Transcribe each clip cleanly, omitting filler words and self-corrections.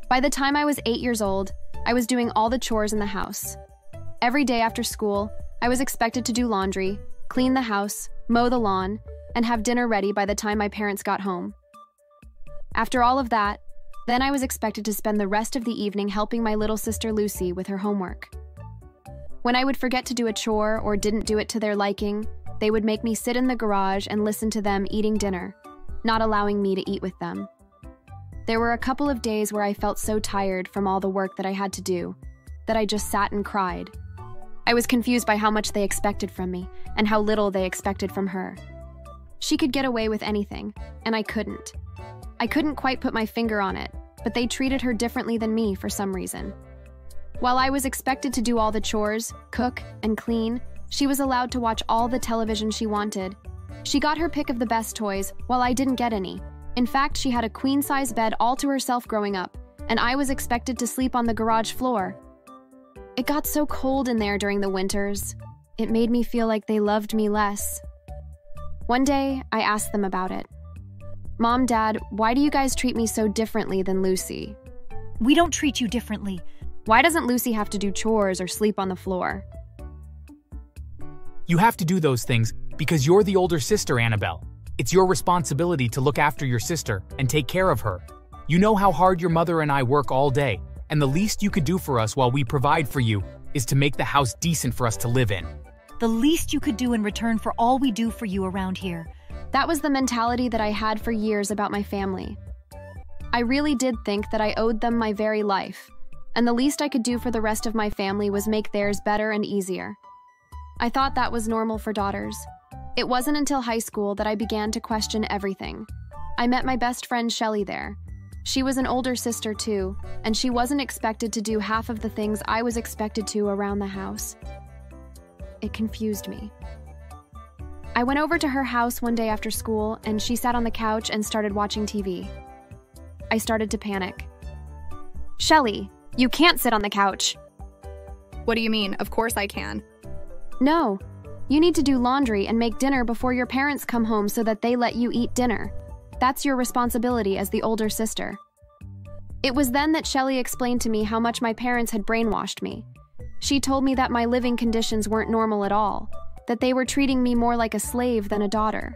By the time I was 8 years old, I was doing all the chores in the house. Every day after school, I was expected to do laundry, clean the house, mow the lawn, and have dinner ready by the time my parents got home. After all of that, then I was expected to spend the rest of the evening helping my little sister Lucy with her homework. When I would forget to do a chore or didn't do it to their liking, they would make me sit in the garage and listen to them eating dinner, not allowing me to eat with them. There were a couple of days where I felt so tired from all the work that I had to do that I just sat and cried. I was confused by how much they expected from me and how little they expected from her. She could get away with anything, and I couldn't. I couldn't quite put my finger on it, but they treated her differently than me for some reason. While I was expected to do all the chores, cook, and clean, she was allowed to watch all the television she wanted. She got her pick of the best toys, while I didn't get any. In fact, she had a queen-size bed all to herself growing up, and I was expected to sleep on the garage floor. It got so cold in there during the winters. It made me feel like they loved me less. One day, I asked them about it. Mom, Dad, why do you guys treat me so differently than Lucy? We don't treat you differently. Why doesn't Lucy have to do chores or sleep on the floor? You have to do those things because you're the older sister, Annabelle. It's your responsibility to look after your sister and take care of her. You know how hard your mother and I work all day, and the least you could do for us while we provide for you is to make the house decent for us to live in. The least you could do in return for all we do for you around here. That was the mentality that I had for years about my family. I really did think that I owed them my very life, and the least I could do for the rest of my family was make theirs better and easier. I thought that was normal for daughters. It wasn't until high school that I began to question everything. I met my best friend Shelley there. She was an older sister too, and she wasn't expected to do half of the things I was expected to around the house. It confused me. I went over to her house one day after school, and she sat on the couch and started watching TV. I started to panic. Shelley, you can't sit on the couch. What do you mean? Of course I can. No, you need to do laundry and make dinner before your parents come home so that they let you eat dinner. That's your responsibility as the older sister. It was then that Shelley explained to me how much my parents had brainwashed me. She told me that my living conditions weren't normal at all, that they were treating me more like a slave than a daughter.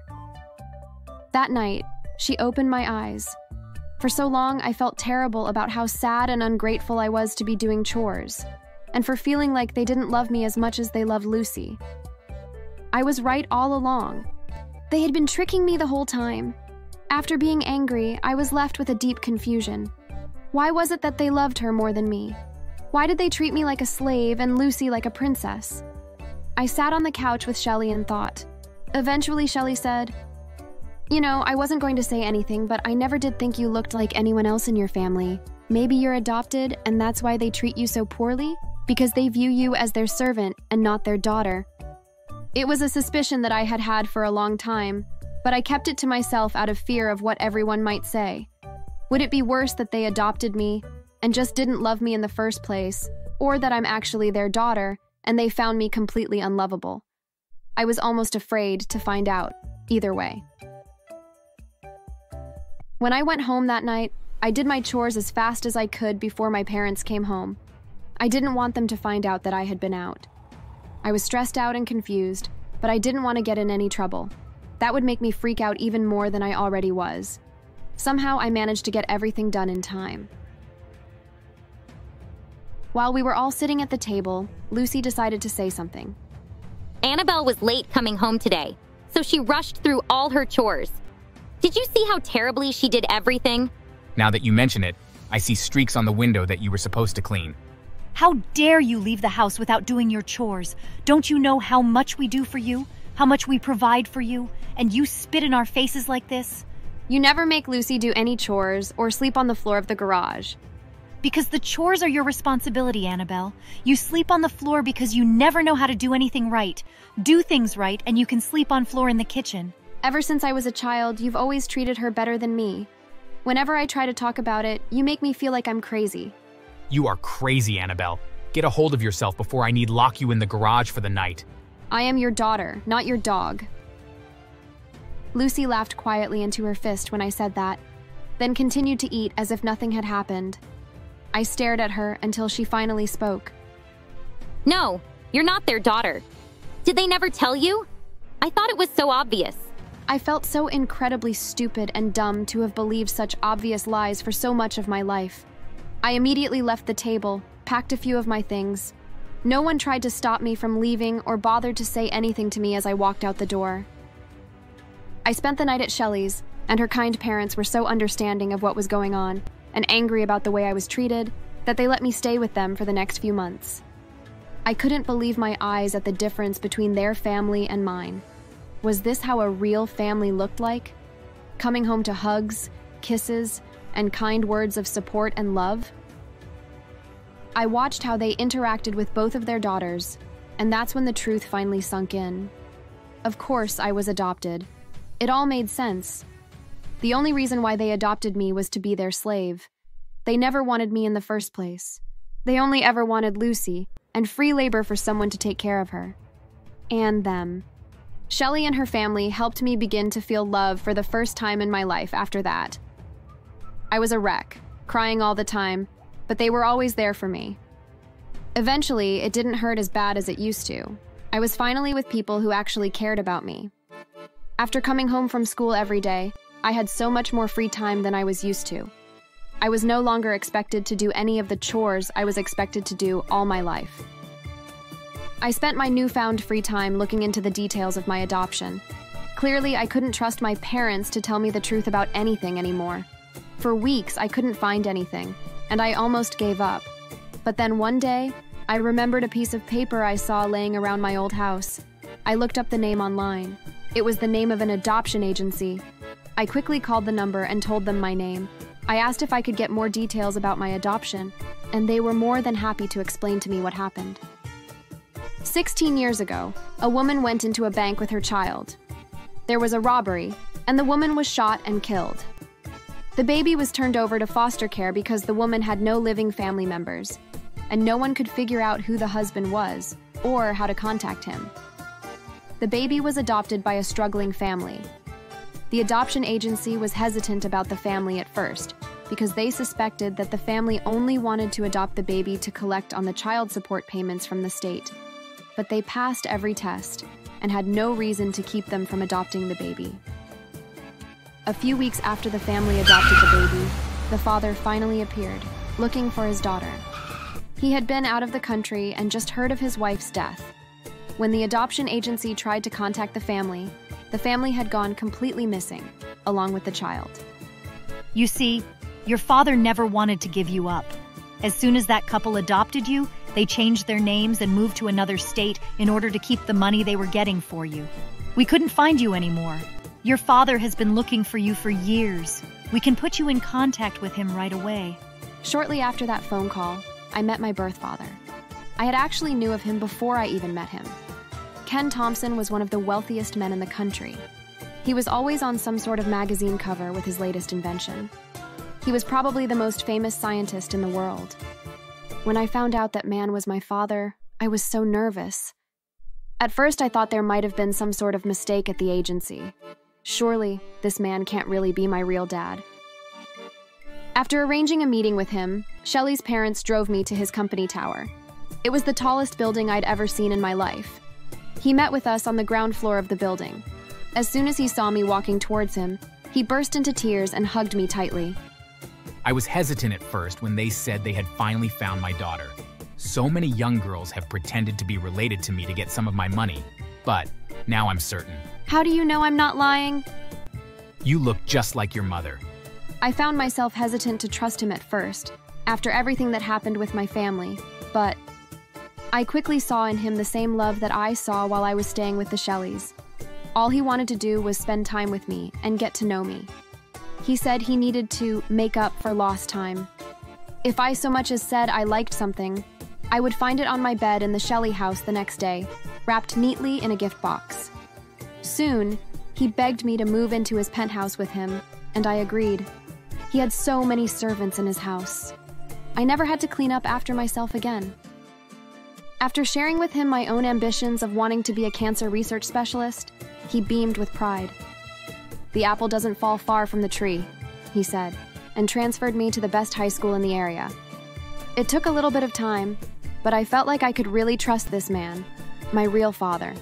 That night, she opened my eyes. For so long, I felt terrible about how sad and ungrateful I was to be doing chores, and for feeling like they didn't love me as much as they loved Lucy. I was right all along. They had been tricking me the whole time. After being angry, I was left with a deep confusion. Why was it that they loved her more than me? Why did they treat me like a slave and Lucy like a princess? I sat on the couch with Shelley and thought. Eventually, Shelley said, "You know, I wasn't going to say anything, but I never did think you looked like anyone else in your family. Maybe you're adopted, and that's why they treat you so poorly? Because they view you as their servant and not their daughter." It was a suspicion that I had had for a long time, but I kept it to myself out of fear of what everyone might say. Would it be worse that they adopted me and just didn't love me in the first place, or that I'm actually their daughter and they found me completely unlovable? I was almost afraid to find out, either way. When I went home that night, I did my chores as fast as I could before my parents came home. I didn't want them to find out that I had been out. I was stressed out and confused, but I didn't want to get in any trouble. That would make me freak out even more than I already was. Somehow I managed to get everything done in time. While we were all sitting at the table, Lucy decided to say something. Annabelle was late coming home today, so she rushed through all her chores. Did you see how terribly she did everything? Now that you mention it, I see streaks on the window that you were supposed to clean. How dare you leave the house without doing your chores? Don't you know how much we do for you? How much we provide for you? And you spit in our faces like this? You never make Lucy do any chores or sleep on the floor of the garage. Because the chores are your responsibility, Annabelle. You sleep on the floor because you never know how to do anything right. Do things right, and you can sleep on floor in the kitchen. Ever since I was a child, you've always treated her better than me. Whenever I try to talk about it, you make me feel like I'm crazy. You are crazy, Annabelle. Get a hold of yourself before I need lock you in the garage for the night. I am your daughter, not your dog. Lucy laughed quietly into her fist when I said that, then continued to eat as if nothing had happened. I stared at her until she finally spoke. No, you're not their daughter. Did they never tell you? I thought it was so obvious. I felt so incredibly stupid and dumb to have believed such obvious lies for so much of my life. I immediately left the table, packed a few of my things. No one tried to stop me from leaving or bothered to say anything to me as I walked out the door. I spent the night at Shelley's, and her kind parents were so understanding of what was going on and angry about the way I was treated that they let me stay with them for the next few months. I couldn't believe my eyes at the difference between their family and mine. Was this how a real family looked like? Coming home to hugs, kisses, and kind words of support and love? I watched how they interacted with both of their daughters, and that's when the truth finally sunk in. Of course, I was adopted. It all made sense. The only reason why they adopted me was to be their slave. They never wanted me in the first place. They only ever wanted Lucy, and free labor for someone to take care of her. And them. Shelley and her family helped me begin to feel love for the first time in my life after that. I was a wreck, crying all the time, but they were always there for me. Eventually, it didn't hurt as bad as it used to. I was finally with people who actually cared about me. After coming home from school every day, I had so much more free time than I was used to. I was no longer expected to do any of the chores I was expected to do all my life. I spent my newfound free time looking into the details of my adoption. Clearly, I couldn't trust my parents to tell me the truth about anything anymore. For weeks, I couldn't find anything, and I almost gave up. But then one day, I remembered a piece of paper I saw laying around my old house. I looked up the name online. It was the name of an adoption agency. I quickly called the number and told them my name. I asked if I could get more details about my adoption, and they were more than happy to explain to me what happened. 16 years ago, a woman went into a bank with her child. There was a robbery, and the woman was shot and killed. The baby was turned over to foster care because the woman had no living family members, and no one could figure out who the husband was or how to contact him. The baby was adopted by a struggling family. The adoption agency was hesitant about the family at first because they suspected that the family only wanted to adopt the baby to collect on the child support payments from the state. But they passed every test and had no reason to keep them from adopting the baby. A few weeks after the family adopted the baby, the father finally appeared, looking for his daughter. He had been out of the country and just heard of his wife's death. When the adoption agency tried to contact the family had gone completely missing, along with the child. You see, your father never wanted to give you up. As soon as that couple adopted you, they changed their names and moved to another state in order to keep the money they were getting for you. We couldn't find you anymore. Your father has been looking for you for years. We can put you in contact with him right away. Shortly after that phone call, I met my birth father. I had actually knew of him before I even met him. Ken Thompson was one of the wealthiest men in the country. He was always on some sort of magazine cover with his latest invention. He was probably the most famous scientist in the world. When I found out that man was my father, I was so nervous. At first, I thought there might have been some sort of mistake at the agency. Surely, this man can't really be my real dad. After arranging a meeting with him, Shelley's parents drove me to his company tower. It was the tallest building I'd ever seen in my life. He met with us on the ground floor of the building. As soon as he saw me walking towards him, he burst into tears and hugged me tightly. I was hesitant at first when they said they had finally found my daughter. So many young girls have pretended to be related to me to get some of my money, but now I'm certain. How do you know I'm not lying? You look just like your mother. I found myself hesitant to trust him at first, after everything that happened with my family, but I quickly saw in him the same love that I saw while I was staying with the Shelleys. All he wanted to do was spend time with me and get to know me. He said he needed to make up for lost time. If I so much as said I liked something, I would find it on my bed in the Shelley house the next day, wrapped neatly in a gift box. Soon, he begged me to move into his penthouse with him, and I agreed. He had so many servants in his house. I never had to clean up after myself again. After sharing with him my own ambitions of wanting to be a cancer research specialist, he beamed with pride. "The apple doesn't fall far from the tree," he said, and transferred me to the best high school in the area. It took a little bit of time, but I felt like I could really trust this man, my real father.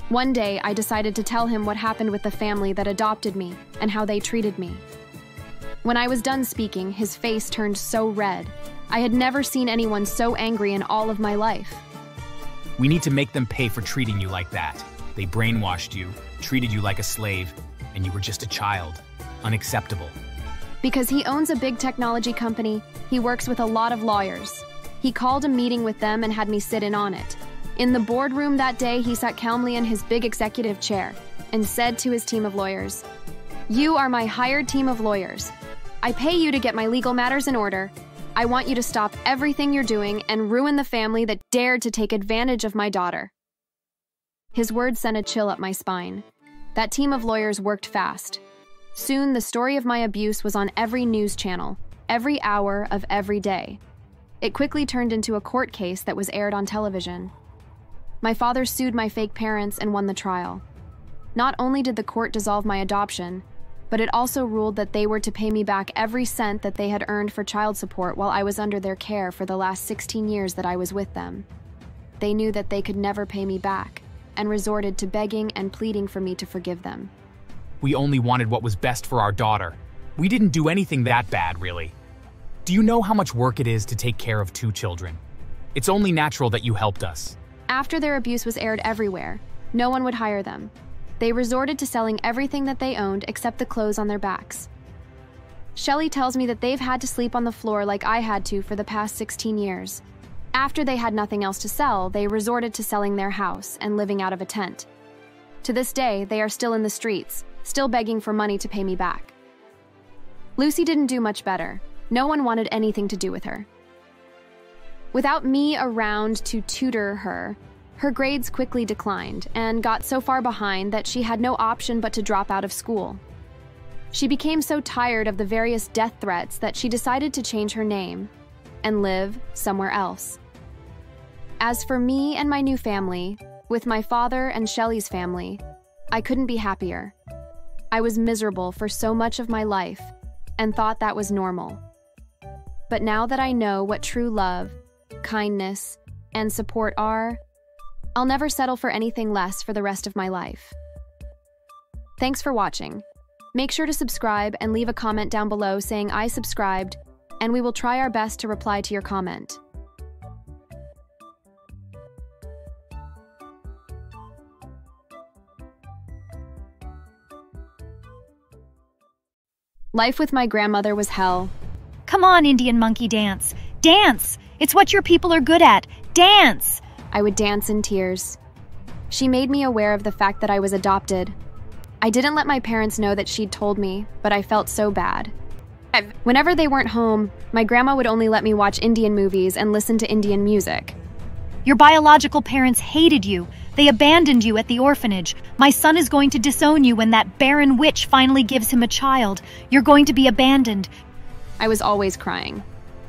One day, I decided to tell him what happened with the family that adopted me and how they treated me. When I was done speaking, his face turned so red. I had never seen anyone so angry in all of my life. We need to make them pay for treating you like that. They brainwashed you, treated you like a slave, and you were just a child. Unacceptable. Because he owns a big technology company, he works with a lot of lawyers. He called a meeting with them and had me sit in on it. In the boardroom that day, he sat calmly in his big executive chair and said to his team of lawyers, "You are my hired team of lawyers. I pay you to get my legal matters in order. I want you to stop everything you're doing and ruin the family that dared to take advantage of my daughter." His words sent a chill up my spine. That team of lawyers worked fast. Soon, the story of my abuse was on every news channel, every hour of every day. It quickly turned into a court case that was aired on television. My father sued my fake parents and won the trial. Not only did the court dissolve my adoption, but it also ruled that they were to pay me back every cent that they had earned for child support while I was under their care for the last 16 years that I was with them. They knew that they could never pay me back, and resorted to begging and pleading for me to forgive them. We only wanted what was best for our daughter. We didn't do anything that bad, really. Do you know how much work it is to take care of 2 children? It's only natural that you helped us. After their abuse was aired everywhere, no one would hire them. They resorted to selling everything that they owned except the clothes on their backs. Shelley tells me that they've had to sleep on the floor like I had to for the past 16 years. After they had nothing else to sell, they resorted to selling their house and living out of a tent. To this day, they are still in the streets, still begging for money to pay me back. Lucy didn't do much better. No one wanted anything to do with her. Without me around to tutor her, her grades quickly declined and got so far behind that she had no option but to drop out of school. She became so tired of the various death threats that she decided to change her name and live somewhere else. As for me and my new family, with my father and Shelley's family, I couldn't be happier. I was miserable for so much of my life and thought that was normal. But now that I know what true love, kindness, and support are, I'll never settle for anything less for the rest of my life. Thanks for watching. Make sure to subscribe and leave a comment down below saying I subscribed, and we will try our best to reply to your comment. Life with my grandmother was hell. Come on, Indian monkey dance. Dance! It's what your people are good at. Dance! I would dance in tears. She made me aware of the fact that I was adopted. I didn't let my parents know that she'd told me, but I felt so bad. Whenever they weren't home, my grandma would only let me watch Indian movies and listen to Indian music. Your biological parents hated you. They abandoned you at the orphanage. My son is going to disown you when that barren witch finally gives him a child. You're going to be abandoned. I was always crying.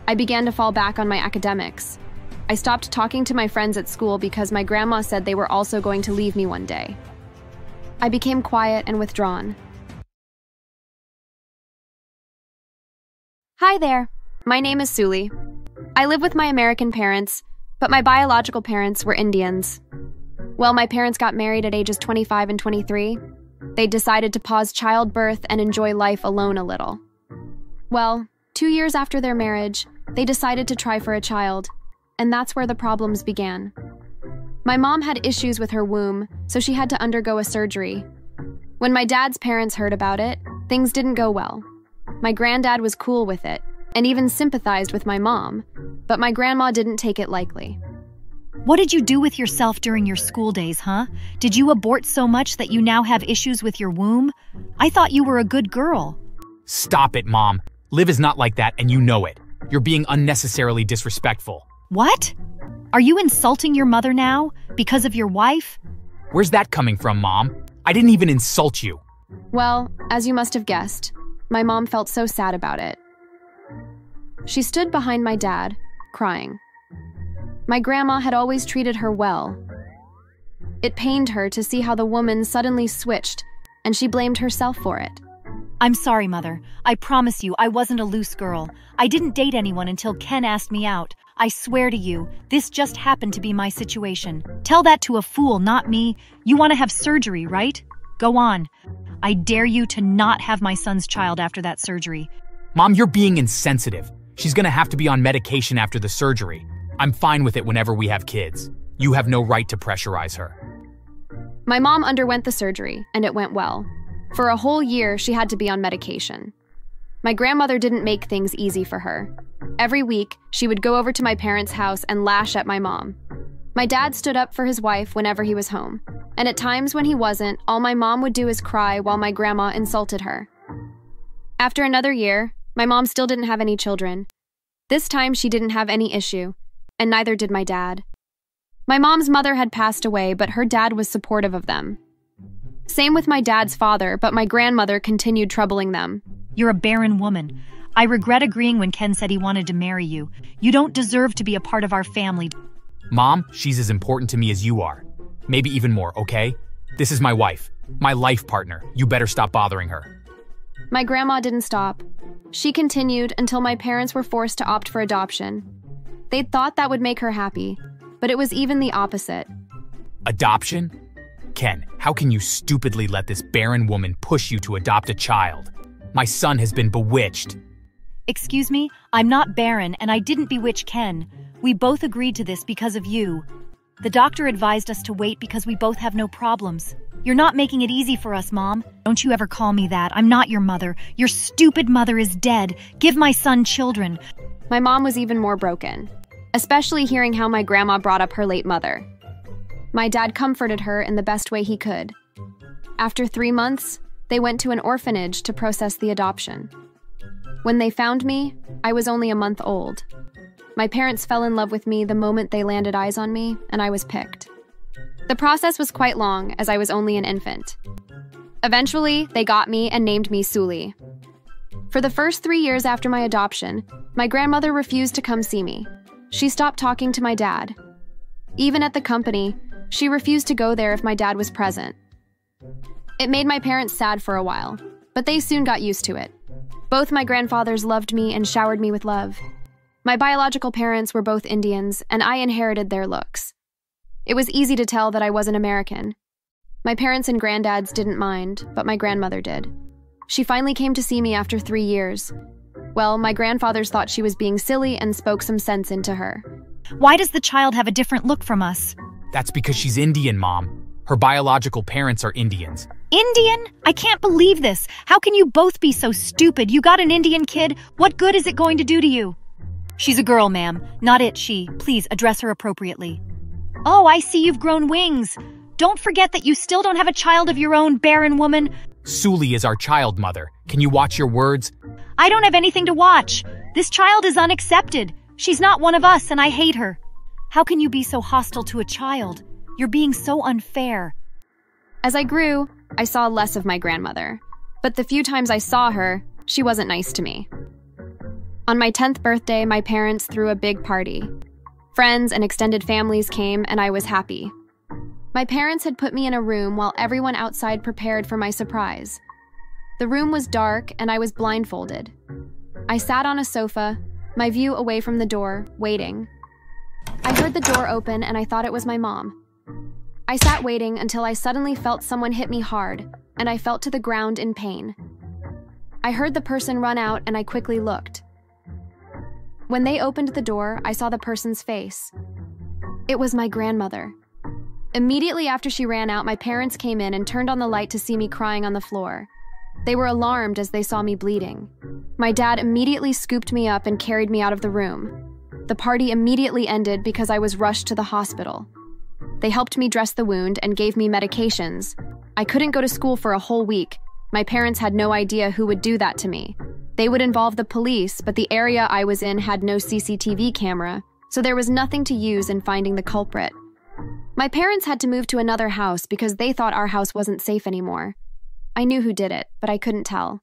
I began to fall back on my academics. I stopped talking to my friends at school because my grandma said they were also going to leave me one day. I became quiet and withdrawn. Hi there. My name is Suli. I live with my American parents, but my biological parents were Indians. Well, my parents got married at ages 25 and 23. They decided to pause childbirth and enjoy life alone a little. Well, 2 years after their marriage, they decided to try for a child, and that's where the problems began. My mom had issues with her womb, so she had to undergo a surgery. When my dad's parents heard about it, things didn't go well. My granddad was cool with it, and even sympathized with my mom, but my grandma didn't take it lightly. What did you do with yourself during your school days, huh? Did you abort so much that you now have issues with your womb? I thought you were a good girl. Stop it, Mom. Liv is not like that, and you know it. You're being unnecessarily disrespectful. What? Are you insulting your mother now? Because of your wife? Where's that coming from, Mom? I didn't even insult you. Well, as you must have guessed, my mom felt so sad about it. She stood behind my dad, crying. My grandma had always treated her well. It pained her to see how the woman suddenly switched, and she blamed herself for it. I'm sorry, Mother. I promise you I wasn't a loose girl. I didn't date anyone until Ken asked me out. I swear to you, this just happened to be my situation. Tell that to a fool, not me. You want to have surgery, right? Go on. I dare you to not have my son's child after that surgery. Mom, you're being insensitive. She's gonna have to be on medication after the surgery. I'm fine with it whenever we have kids. You have no right to pressurize her. My mom underwent the surgery, and it went well. For a whole year, she had to be on medication. My grandmother didn't make things easy for her. Every week, she would go over to my parents' house and lash at my mom. My dad stood up for his wife whenever he was home, and at times when he wasn't, all my mom would do is cry while my grandma insulted her. After another year, my mom still didn't have any children. This time, she didn't have any issue, and neither did my dad. My mom's mother had passed away, but her dad was supportive of them. Same with my dad's father, but my grandmother continued troubling them. You're a barren woman. I regret agreeing when Ken said he wanted to marry you. You don't deserve to be a part of our family. Mom, she's as important to me as you are. Maybe even more, okay? This is my wife, my life partner. You better stop bothering her. My grandma didn't stop. She continued until my parents were forced to opt for adoption. They'd thought that would make her happy, but it was even the opposite. Adoption? Ken, how can you stupidly let this barren woman push you to adopt a child? My son has been bewitched. Excuse me? I'm not barren, and I didn't bewitch Ken. We both agreed to this because of you. The doctor advised us to wait because we both have no problems. You're not making it easy for us, Mom. Don't you ever call me that. I'm not your mother. Your stupid mother is dead. Give my son children. My mom was even more broken, especially hearing how my grandma brought up her late mother. My dad comforted her in the best way he could. After 3 months, they went to an orphanage to process the adoption. When they found me, I was only a month old. My parents fell in love with me the moment they landed eyes on me, and I was picked. The process was quite long, as I was only an infant. Eventually, they got me and named me Suli. For the first 3 years after my adoption, my grandmother refused to come see me. She stopped talking to my dad. Even at the company, she refused to go there if my dad was present. It made my parents sad for a while, but they soon got used to it. Both my grandfathers loved me and showered me with love. My biological parents were both Indians, and I inherited their looks. It was easy to tell that I wasn't American. My parents and granddads didn't mind, but my grandmother did. She finally came to see me after 3 years. Well, my grandfathers thought she was being silly and spoke some sense into her. Why does the child have a different look from us? That's because she's Indian, Mom. Her biological parents are Indians. Indian? I can't believe this. How can you both be so stupid? You got an Indian kid? What good is it going to do to you? She's a girl, ma'am. Not it, she. Please address her appropriately. Oh, I see you've grown wings. Don't forget that you still don't have a child of your own, barren woman. Suli is our child, Mother. Can you watch your words? I don't have anything to watch. This child is unaccepted. She's not one of us, and I hate her. How can you be so hostile to a child? You're being so unfair. As I grew, I saw less of my grandmother. But the few times I saw her, she wasn't nice to me. On my 10th birthday, my parents threw a big party. Friends and extended families came, and I was happy. My parents had put me in a room while everyone outside prepared for my surprise. The room was dark, and I was blindfolded. I sat on a sofa, my view away from the door, waiting. I heard the door open, and I thought it was my mom. I sat waiting until I suddenly felt someone hit me hard, and I fell to the ground in pain. I heard the person run out, and I quickly looked. When they opened the door, I saw the person's face. It was my grandmother. Immediately after she ran out, my parents came in and turned on the light to see me crying on the floor. They were alarmed as they saw me bleeding. My dad immediately scooped me up and carried me out of the room. The party immediately ended because I was rushed to the hospital. They helped me dress the wound and gave me medications. I couldn't go to school for a whole week. My parents had no idea who would do that to me. They would involve the police, but the area I was in had no CCTV camera, so there was nothing to use in finding the culprit. My parents had to move to another house because they thought our house wasn't safe anymore. I knew who did it, but I couldn't tell.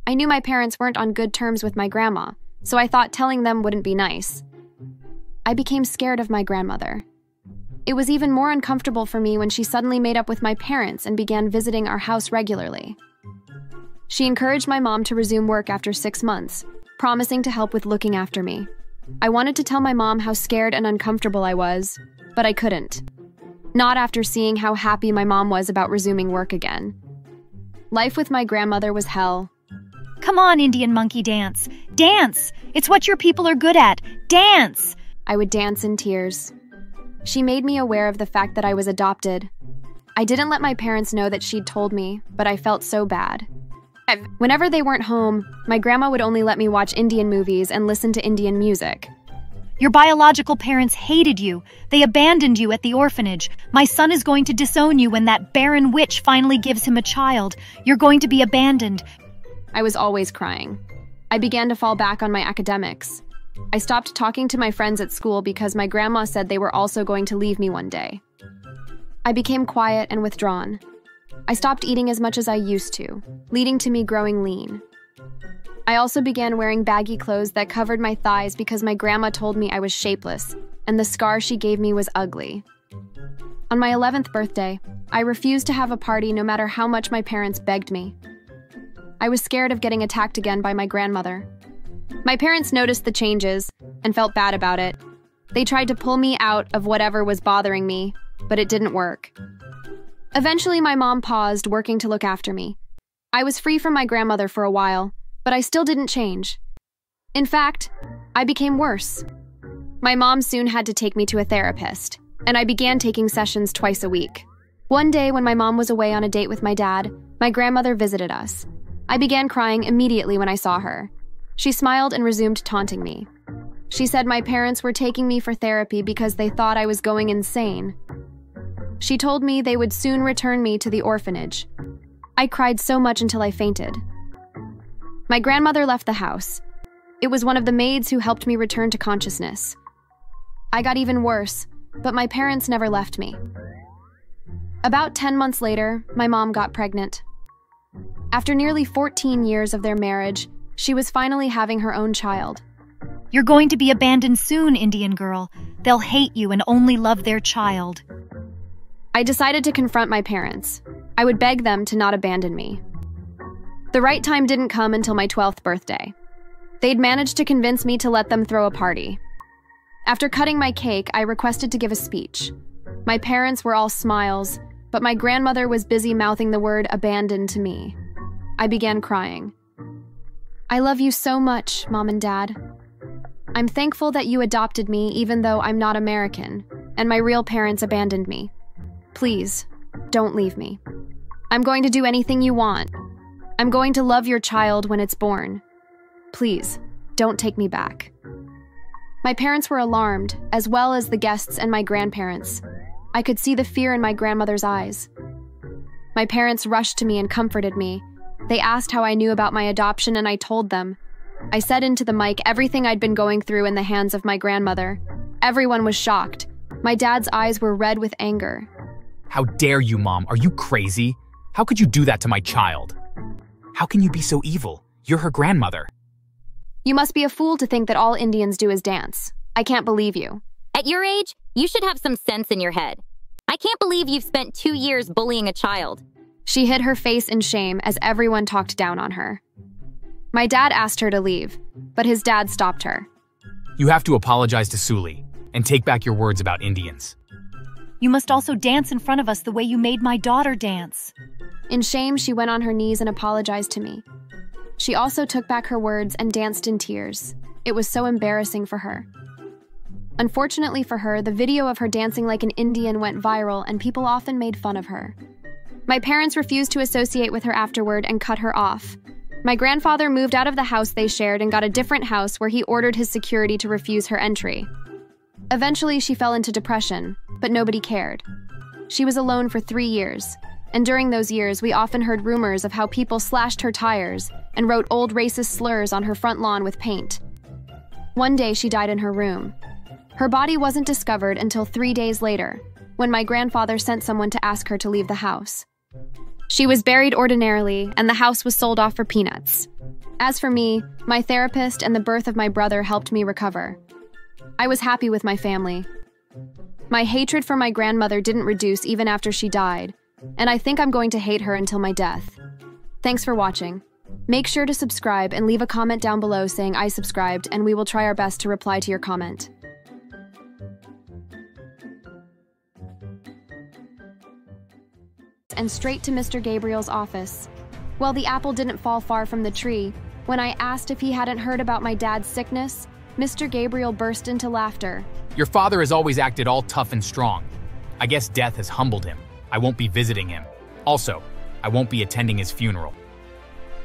I knew my parents weren't on good terms with my grandma, so I thought telling them wouldn't be nice. I became scared of my grandmother. It was even more uncomfortable for me when she suddenly made up with my parents and began visiting our house regularly. She encouraged my mom to resume work after 6 months, promising to help with looking after me. I wanted to tell my mom how scared and uncomfortable I was, but I couldn't. Not after seeing how happy my mom was about resuming work again. Life with my grandmother was hell. Come on, Indian monkey dance. Dance! It's what your people are good at. Dance! I would dance in tears. She made me aware of the fact that I was adopted. I didn't let my parents know that she'd told me, but I felt so bad. Whenever they weren't home, my grandma would only let me watch Indian movies and listen to Indian music. Your biological parents hated you. They abandoned you at the orphanage. My son is going to disown you when that barren witch finally gives him a child. You're going to be abandoned. I was always crying. I began to fall back on my academics. I stopped talking to my friends at school because my grandma said they were also going to leave me one day. I became quiet and withdrawn. I stopped eating as much as I used to, leading to me growing lean. I also began wearing baggy clothes that covered my thighs because my grandma told me I was shapeless, and the scar she gave me was ugly. On my 11th birthday, I refused to have a party no matter how much my parents begged me. I was scared of getting attacked again by my grandmother. My parents noticed the changes and felt bad about it. They tried to pull me out of whatever was bothering me, but it didn't work. Eventually, my mom paused working to look after me. I was free from my grandmother for a while, but I still didn't change. In fact, I became worse. My mom soon had to take me to a therapist, and I began taking sessions twice a week. One day, when my mom was away on a date with my dad, my grandmother visited us. I began crying immediately when I saw her. She smiled and resumed taunting me. She said my parents were taking me for therapy because they thought I was going insane. She told me they would soon return me to the orphanage. I cried so much until I fainted. My grandmother left the house. It was one of the maids who helped me return to consciousness. I got even worse, but my parents never left me. About 10 months later, my mom got pregnant. After nearly 14 years of their marriage, she was finally having her own child. You're going to be abandoned soon, Indian girl. They'll hate you and only love their child. I decided to confront my parents. I would beg them to not abandon me. The right time didn't come until my 12th birthday. They'd managed to convince me to let them throw a party. After cutting my cake, I requested to give a speech. My parents were all smiles, but my grandmother was busy mouthing the word abandoned to me. I began crying. I love you so much, Mom and Dad. I'm thankful that you adopted me even though I'm not American, and my real parents abandoned me. Please, don't leave me. I'm going to do anything you want. I'm going to love your child when it's born. Please, don't take me back. My parents were alarmed, as well as the guests and my grandparents. I could see the fear in my grandmother's eyes. My parents rushed to me and comforted me. They asked how I knew about my adoption, and I told them. I said into the mic everything I'd been going through in the hands of my grandmother. Everyone was shocked. My dad's eyes were red with anger. How dare you, Mom? Are you crazy? How could you do that to my child? How can you be so evil? You're her grandmother. You must be a fool to think that all Indians do is dance. I can't believe you. At your age, you should have some sense in your head. I can't believe you've spent 2 years bullying a child. She hid her face in shame as everyone talked down on her. My dad asked her to leave, but his dad stopped her. You have to apologize to Suli and take back your words about Indians. You must also dance in front of us the way you made my daughter dance. In shame, she went on her knees and apologized to me. She also took back her words and danced in tears. It was so embarrassing for her. Unfortunately for her, the video of her dancing like an Indian went viral and people often made fun of her. My parents refused to associate with her afterward and cut her off. My grandfather moved out of the house they shared and got a different house where he ordered his security to refuse her entry. Eventually, she fell into depression, but nobody cared. She was alone for 3 years, and during those years, we often heard rumors of how people slashed her tires and wrote old racist slurs on her front lawn with paint. One day, she died in her room. Her body wasn't discovered until 3 days later, when my grandfather sent someone to ask her to leave the house. She was buried ordinarily, and the house was sold off for peanuts. As for me, my therapist and the birth of my brother helped me recover. I was happy with my family. My hatred for my grandmother didn't reduce even after she died, and I think I'm going to hate her until my death. Thanks for watching. Make sure to subscribe and leave a comment down below saying I subscribed, and we will try our best to reply to your comment. And straight to Mr. Gabriel's office. Well, the apple didn't fall far from the tree. When I asked if he hadn't heard about my dad's sickness, Mr. Gabriel burst into laughter. Your father has always acted all tough and strong. I guess death has humbled him. I won't be visiting him. Also, I won't be attending his funeral.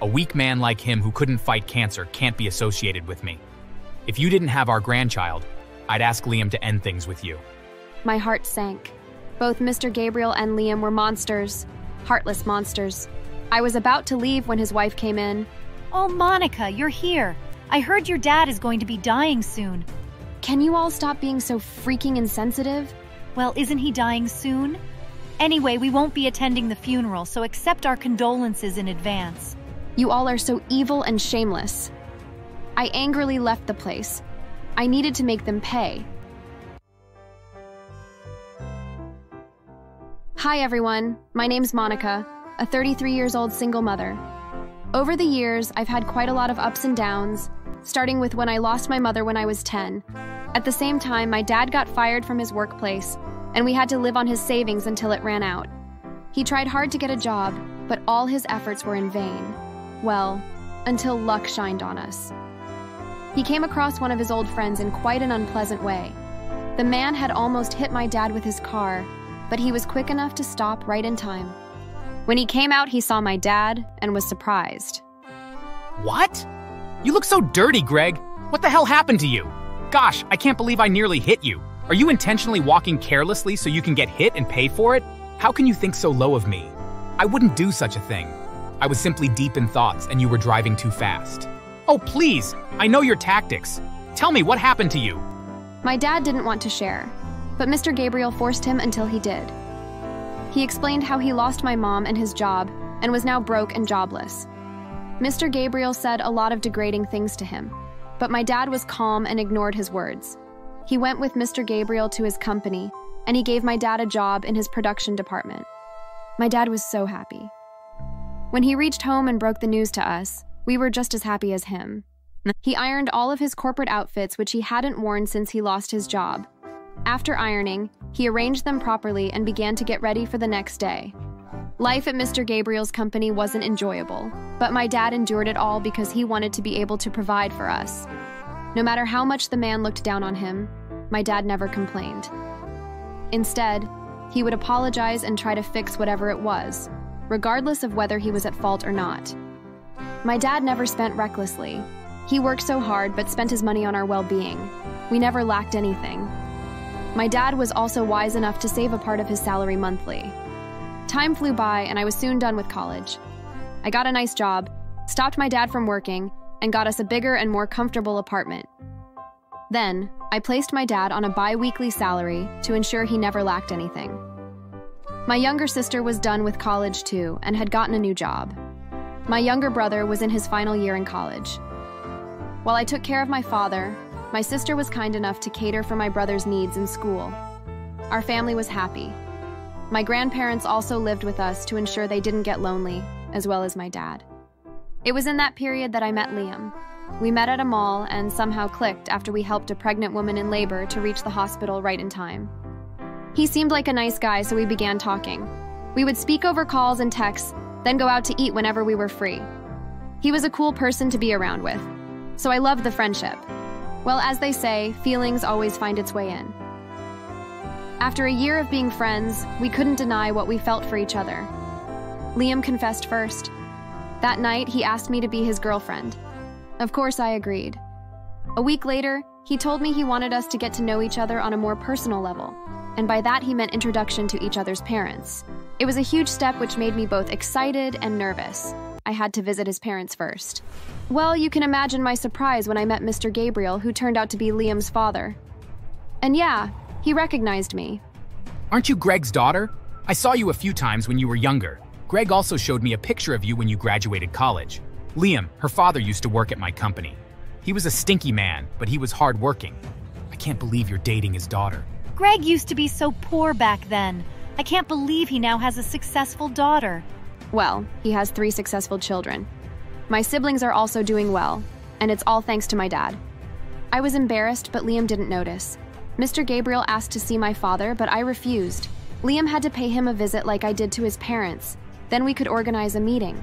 A weak man like him who couldn't fight cancer can't be associated with me. If you didn't have our grandchild, I'd ask Liam to end things with you. My heart sank. Both Mr. Gabriel and Liam were monsters. Heartless monsters. I was about to leave when his wife came in. Oh, Monica, you're here. I heard your dad is going to be dying soon. Can you all stop being so freaking insensitive? Well, isn't he dying soon? Anyway, we won't be attending the funeral, so accept our condolences in advance. You all are so evil and shameless. I angrily left the place. I needed to make them pay. Hi everyone, my name's Monica, a 33-year-old single mother. Over the years, I've had quite a lot of ups and downs, starting with when I lost my mother when I was 10. At the same time, my dad got fired from his workplace, and we had to live on his savings until it ran out. He tried hard to get a job, but all his efforts were in vain. Well, until luck shined on us. He came across one of his old friends in quite an unpleasant way. The man had almost hit my dad with his car, but he was quick enough to stop right in time. When he came out, he saw my dad and was surprised. What? You look so dirty, Greg. What the hell happened to you? Gosh, I can't believe I nearly hit you. Are you intentionally walking carelessly so you can get hit and pay for it? How can you think so low of me? I wouldn't do such a thing. I was simply deep in thoughts and you were driving too fast. Oh, please, I know your tactics. Tell me what happened to you. My dad didn't want to share, but Mr. Gabriel forced him until he did. He explained how he lost my mom and his job and was now broke and jobless. Mr. Gabriel said a lot of degrading things to him, but my dad was calm and ignored his words. He went with Mr. Gabriel to his company, and he gave my dad a job in his production department. My dad was so happy. When he reached home and broke the news to us, we were just as happy as him. He ironed all of his corporate outfits, which he hadn't worn since he lost his job. After ironing, he arranged them properly and began to get ready for the next day. Life at Mr. Gabriel's company wasn't enjoyable, but my dad endured it all because he wanted to be able to provide for us. No matter how much the man looked down on him, my dad never complained. Instead, he would apologize and try to fix whatever it was, regardless of whether he was at fault or not. My dad never spent recklessly. He worked so hard but spent his money on our well-being. We never lacked anything. My dad was also wise enough to save a part of his salary monthly. Time flew by and I was soon done with college. I got a nice job, stopped my dad from working, and got us a bigger and more comfortable apartment. Then, I placed my dad on a bi-weekly salary to ensure he never lacked anything. My younger sister was done with college too and had gotten a new job. My younger brother was in his final year in college. While I took care of my father, my sister was kind enough to cater for my brother's needs in school. Our family was happy. My grandparents also lived with us to ensure they didn't get lonely, as well as my dad. It was in that period that I met Liam. We met at a mall and somehow clicked after we helped a pregnant woman in labor to reach the hospital right in time. He seemed like a nice guy, so we began talking. We would speak over calls and texts, then go out to eat whenever we were free. He was a cool person to be around with, so I loved the friendship. Well, as they say, feelings always find its way in. After a year of being friends, we couldn't deny what we felt for each other. Liam confessed first. That night, he asked me to be his girlfriend. Of course, I agreed. A week later, he told me he wanted us to get to know each other on a more personal level, and by that he meant introduction to each other's parents. It was a huge step which made me both excited and nervous. I had to visit his parents first. Well, you can imagine my surprise when I met Mr. Gabriel, who turned out to be Liam's father. And yeah, he recognized me. Aren't you Greg's daughter? I saw you a few times when you were younger. Greg also showed me a picture of you when you graduated college. Liam, her father, used to work at my company. He was a stinky man, but he was hardworking. I can't believe you're dating his daughter. Greg used to be so poor back then. I can't believe he now has a successful daughter. Well, he has 3 successful children. My siblings are also doing well, and it's all thanks to my dad. I was embarrassed, but Liam didn't notice. Mr. Gabriel asked to see my father, but I refused. Liam had to pay him a visit like I did to his parents. Then we could organize a meeting.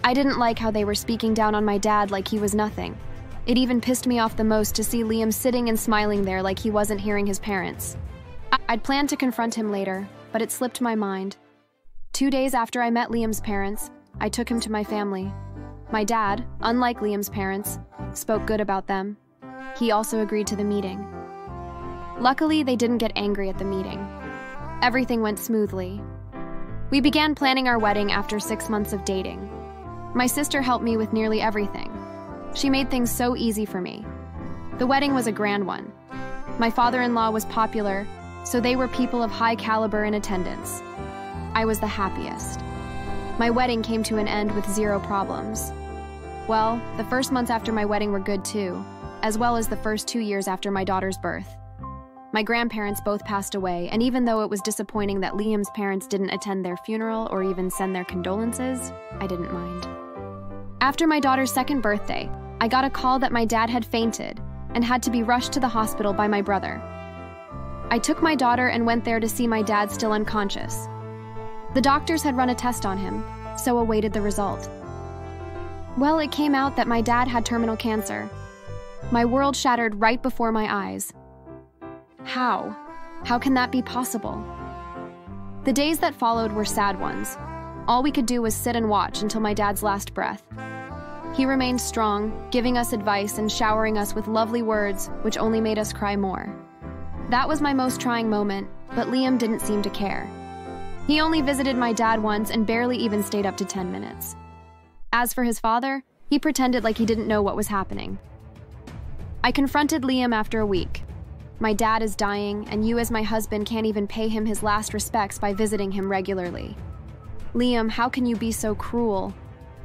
I didn't like how they were speaking down on my dad like he was nothing. It even pissed me off the most to see Liam sitting and smiling there like he wasn't hearing his parents. I'd planned to confront him later, but it slipped my mind. 2 days after I met Liam's parents, I took him to my family. My dad, unlike Liam's parents, spoke good about them. He also agreed to the meeting. Luckily, they didn't get angry at the meeting. Everything went smoothly. We began planning our wedding after 6 months of dating. My sister helped me with nearly everything. She made things so easy for me. The wedding was a grand one. My father-in-law was popular, so they were people of high caliber in attendance. I was the happiest. My wedding came to an end with 0 problems. Well, the first months after my wedding were good too, as well as the first 2 years after my daughter's birth. My grandparents both passed away, and even though it was disappointing that Liam's parents didn't attend their funeral or even send their condolences, I didn't mind. After my daughter's second birthday, I got a call that my dad had fainted and had to be rushed to the hospital by my brother. I took my daughter and went there to see my dad still unconscious. The doctors had run a test on him, so awaited the result. Well, it came out that my dad had terminal cancer. My world shattered right before my eyes. How? How can that be possible? The days that followed were sad ones. All we could do was sit and watch until my dad's last breath. He remained strong, giving us advice and showering us with lovely words, which only made us cry more. That was my most trying moment, but Liam didn't seem to care. He only visited my dad once and barely even stayed up to 10 minutes. As for his father, he pretended like he didn't know what was happening. I confronted Liam after a week. My dad is dying, and you as my husband can't even pay him his last respects by visiting him regularly. Liam, how can you be so cruel?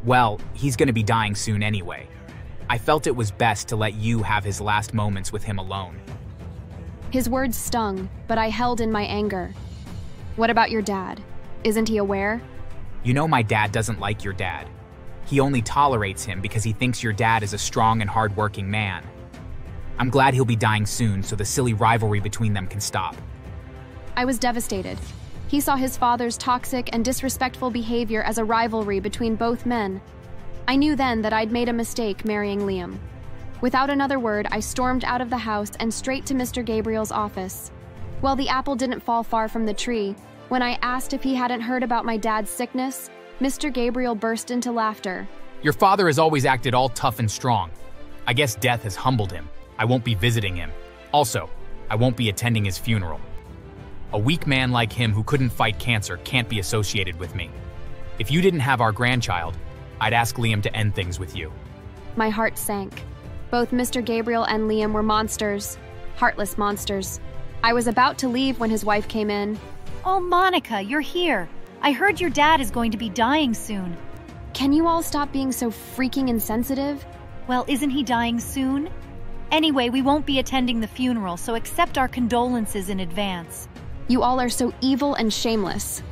Well, he's gonna be dying soon anyway. I felt it was best to let you have his last moments with him alone. His words stung, but I held in my anger. What about your dad? Isn't he aware? You know my dad doesn't like your dad. He only tolerates him because he thinks your dad is a strong and hardworking man. I'm glad he'll be dying soon so the silly rivalry between them can stop. I was devastated. He saw his father's toxic and disrespectful behavior as a rivalry between both men. I knew then that I'd made a mistake marrying Liam. Without another word, I stormed out of the house and straight to Mr. Gabriel's office. Well, the apple didn't fall far from the tree. When I asked if he hadn't heard about my dad's sickness, Mr. Gabriel burst into laughter. Your father has always acted all tough and strong. I guess death has humbled him. I won't be visiting him. Also, I won't be attending his funeral. A weak man like him who couldn't fight cancer can't be associated with me. If you didn't have our grandchild, I'd ask Liam to end things with you. My heart sank. Both Mr. Gabriel and Liam were monsters, heartless monsters. I was about to leave when his wife came in. Oh, Monica, you're here. I heard your dad is going to be dying soon. Can you all stop being so freaking insensitive? Well, isn't he dying soon? Anyway, we won't be attending the funeral, so accept our condolences in advance. You all are so evil and shameless.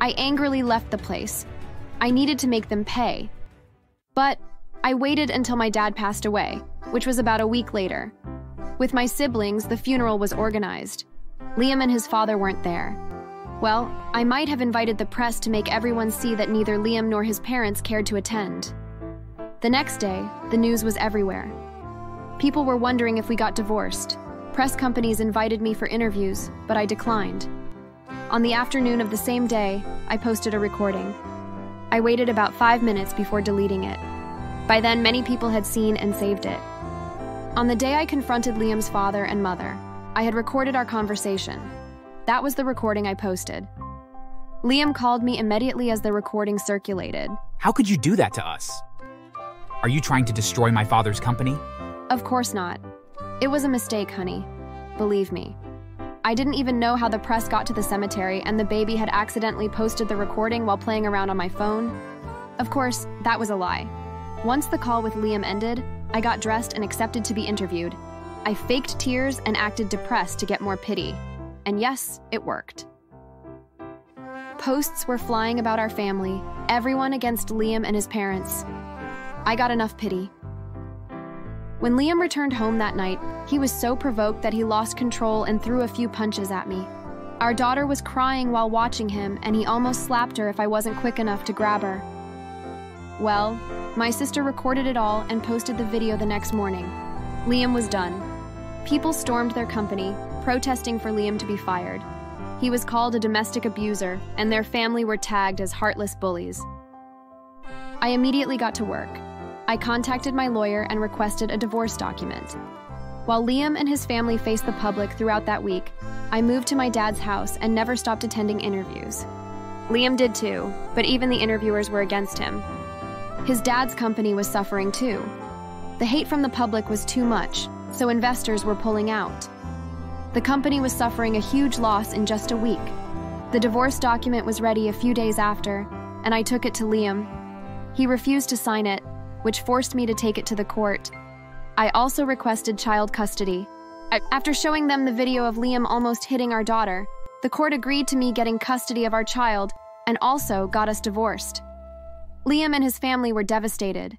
I angrily left the place. I needed to make them pay. But I waited until my dad passed away, which was about a week later. With my siblings, the funeral was organized. Liam and his father weren't there. Well, I might have invited the press to make everyone see that neither Liam nor his parents cared to attend. The next day, the news was everywhere. People were wondering if we got divorced. Press companies invited me for interviews, but I declined. On the afternoon of the same day, I posted a recording. I waited about 5 minutes before deleting it. By then, many people had seen and saved it. On the day I confronted Liam's father and mother, I had recorded our conversation. That was the recording I posted. Liam called me immediately as the recording circulated. How could you do that to us? Are you trying to destroy my father's company? Of course not. It was a mistake, honey. Believe me. I didn't even know how the press got to the cemetery, and the baby had accidentally posted the recording while playing around on my phone. Of course, that was a lie. Once the call with Liam ended, I got dressed and accepted to be interviewed. I faked tears and acted depressed to get more pity. And yes, it worked. Posts were flying about our family, everyone against Liam and his parents. I got enough pity. When Liam returned home that night, he was so provoked that he lost control and threw a few punches at me. Our daughter was crying while watching him, and he almost slapped her if I wasn't quick enough to grab her. Well, my sister recorded it all and posted the video the next morning. Liam was done. People stormed their company, protesting for Liam to be fired. He was called a domestic abuser, and their family were tagged as heartless bullies. I immediately got to work. I contacted my lawyer and requested a divorce document. While Liam and his family faced the public throughout that week, I moved to my dad's house and never stopped attending interviews. Liam did too, but even the interviewers were against him. His dad's company was suffering too. The hate from the public was too much, so investors were pulling out. The company was suffering a huge loss in just a week. The divorce document was ready a few days after, and I took it to Liam. He refused to sign it, which forced me to take it to the court. I also requested child custody. After showing them the video of Liam almost hitting our daughter, the court agreed to me getting custody of our child and also got us divorced. Liam and his family were devastated.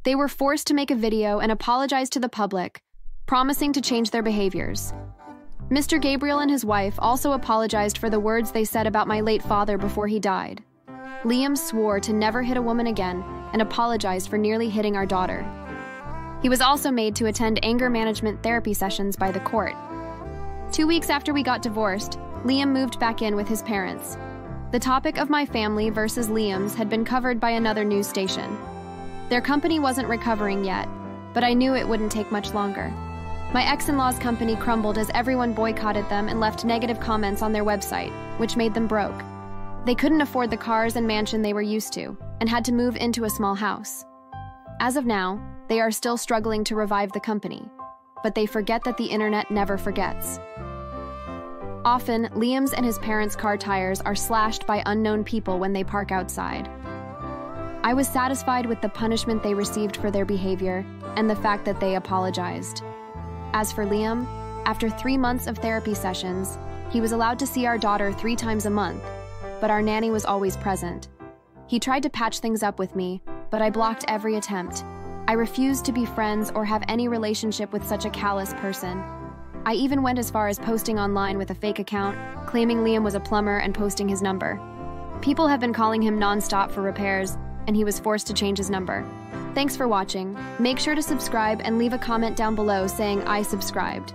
They were forced to make a video and apologize to the public, promising to change their behaviors. Mr. Gabriel and his wife also apologized for the words they said about my late father before he died. Liam swore to never hit a woman again and apologized for nearly hitting our daughter. He was also made to attend anger management therapy sessions by the court. 2 weeks after we got divorced, Liam moved back in with his parents. The topic of my family versus Liam's had been covered by another news station. Their company wasn't recovering yet, but I knew it wouldn't take much longer. My ex-in-law's company crumbled as everyone boycotted them and left negative comments on their website, which made them broke. They couldn't afford the cars and mansion they were used to, and had to move into a small house. As of now, they are still struggling to revive the company, but they forget that the internet never forgets. Often, Liam's and his parents' car tires are slashed by unknown people when they park outside. I was satisfied with the punishment they received for their behavior and the fact that they apologized. As for Liam, after 3 months of therapy sessions, he was allowed to see our daughter 3 times a month, but our nanny was always present. He tried to patch things up with me, but I blocked every attempt. I refused to be friends or have any relationship with such a callous person. I even went as far as posting online with a fake account, claiming Liam was a plumber and posting his number. People have been calling him non-stop for repairs, and he was forced to change his number. Thanks for watching. Make sure to subscribe and leave a comment down below saying I subscribed,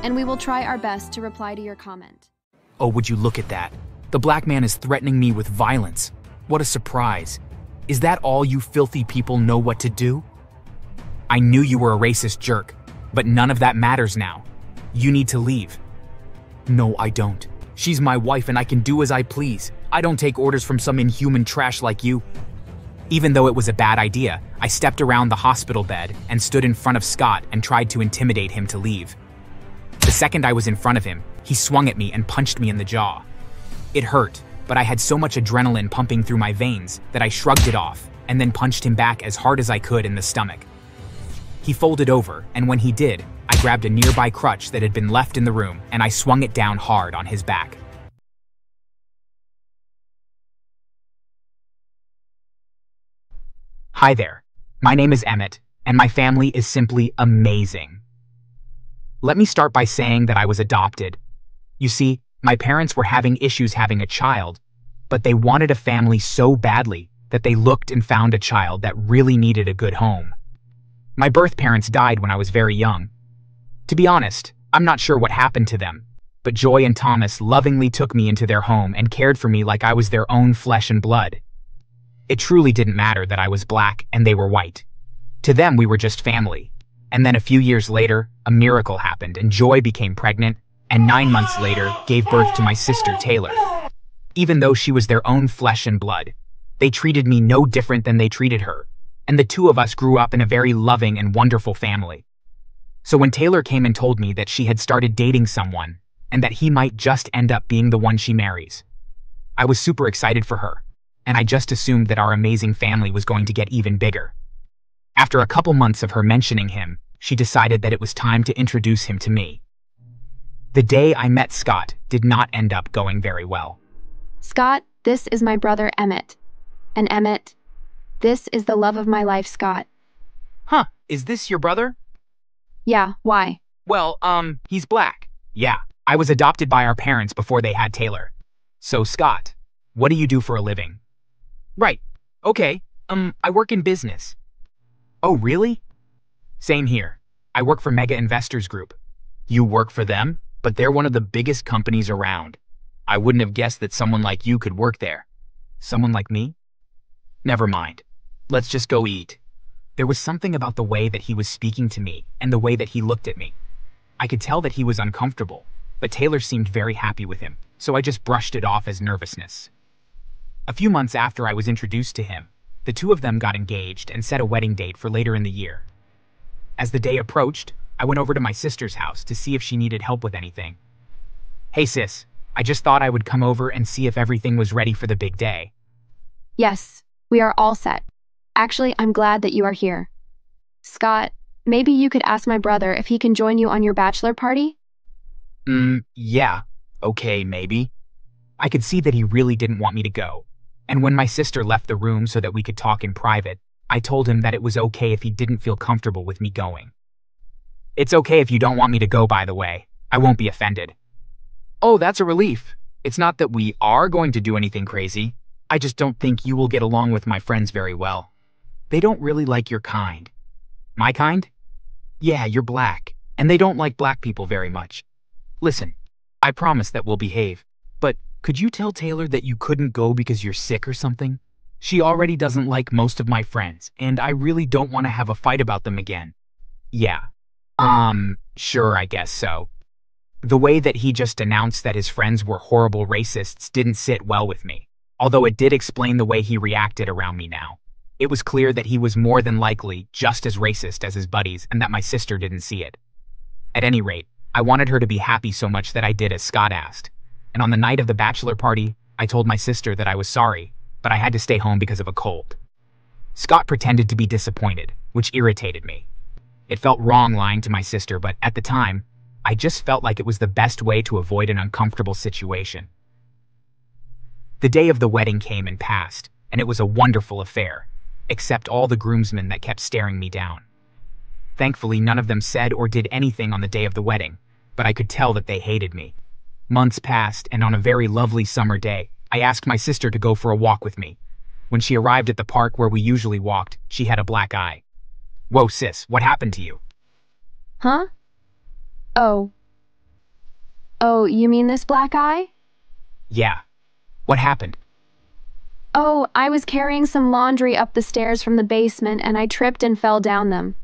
and we will try our best to reply to your comment. Oh, would you look at that? The black man is threatening me with violence. What a surprise. Is that all you filthy people know what to do? I knew you were a racist jerk, but none of that matters now. You need to leave. No, I don't. She's my wife and I can do as I please. I don't take orders from some inhuman trash like you. Even though it was a bad idea, I stepped around the hospital bed and stood in front of Scott and tried to intimidate him to leave. The second I was in front of him, he swung at me and punched me in the jaw. It hurt, but I had so much adrenaline pumping through my veins that I shrugged it off and then punched him back as hard as I could in the stomach. He folded over, and when he did, I grabbed a nearby crutch that had been left in the room and I swung it down hard on his back. Hi there. My name is Emmett, and my family is simply amazing. Let me start by saying that I was adopted. You see, my parents were having issues having a child, but they wanted a family so badly that they looked and found a child that really needed a good home. My birth parents died when I was very young. To be honest, I'm not sure what happened to them, but Joy and Thomas lovingly took me into their home and cared for me like I was their own flesh and blood. It truly didn't matter that I was black and they were white. To them, we were just family. And then a few years later, a miracle happened and Joy became pregnant, and 9 months later gave birth to my sister Taylor. Even though she was their own flesh and blood, they treated me no different than they treated her, and the two of us grew up in a very loving and wonderful family. So when Taylor came and told me that she had started dating someone, and that he might just end up being the one she marries, I was super excited for her, and I just assumed that our amazing family was going to get even bigger. After a couple months of her mentioning him, she decided that it was time to introduce him to me. The day I met Scott did not end up going very well. Scott, this is my brother Emmett. And Emmett, This is the love of my life, Scott. Huh, is this your brother? Yeah, why? Well, he's black. Yeah, I was adopted by our parents before they had Taylor. So, Scott, what do you do for a living? Right, okay, I work in business. Oh, really? Same here. I work for Mega Investors Group. You work for them? But they're one of the biggest companies around. I wouldn't have guessed that someone like you could work there. Someone like me? Never mind. Let's just go eat. There was something about the way that he was speaking to me and the way that he looked at me. I could tell that he was uncomfortable, but Taylor seemed very happy with him, so I just brushed it off as nervousness. A few months after I was introduced to him, the two of them got engaged and set a wedding date for later in the year. As the day approached, I went over to my sister's house to see if she needed help with anything. Hey sis, I just thought I would come over and see if everything was ready for the big day. Yes, we are all set. Actually, I'm glad that you are here. Scott, maybe you could ask my brother if he can join you on your bachelor party? Yeah. Okay, maybe. I could see that he really didn't want me to go. And when my sister left the room so that we could talk in private, I told him that it was okay if he didn't feel comfortable with me going. It's okay if you don't want me to go, by the way. I won't be offended. Oh, that's a relief. It's not that we are going to do anything crazy. I just don't think you will get along with my friends very well. They don't really like your kind. My kind? Yeah, you're black, and they don't like black people very much. Listen, I promise that we'll behave, but could you tell Taylor that you couldn't go because you're sick or something? She already doesn't like most of my friends, and I really don't want to have a fight about them again. Yeah. Sure, I guess so. The way that he just announced that his friends were horrible racists didn't sit well with me, although it did explain the way he reacted around me now. It was clear that he was more than likely just as racist as his buddies and that my sister didn't see it. At any rate, I wanted her to be happy so much that I did as Scott asked. And on the night of the bachelor party, I told my sister that I was sorry, but I had to stay home because of a cold. Scott pretended to be disappointed, which irritated me. It felt wrong lying to my sister, but at the time, I just felt like it was the best way to avoid an uncomfortable situation. The day of the wedding came and passed, and it was a wonderful affair, except all the groomsmen that kept staring me down. Thankfully, none of them said or did anything on the day of the wedding, but I could tell that they hated me. Months passed, and on a very lovely summer day, I asked my sister to go for a walk with me. When she arrived at the park where we usually walked, she had a black eye. Whoa, sis, what happened to you? Huh? Oh, you mean this black eye? Yeah. What happened? Oh, I was carrying some laundry up the stairs from the basement and I tripped and fell down them.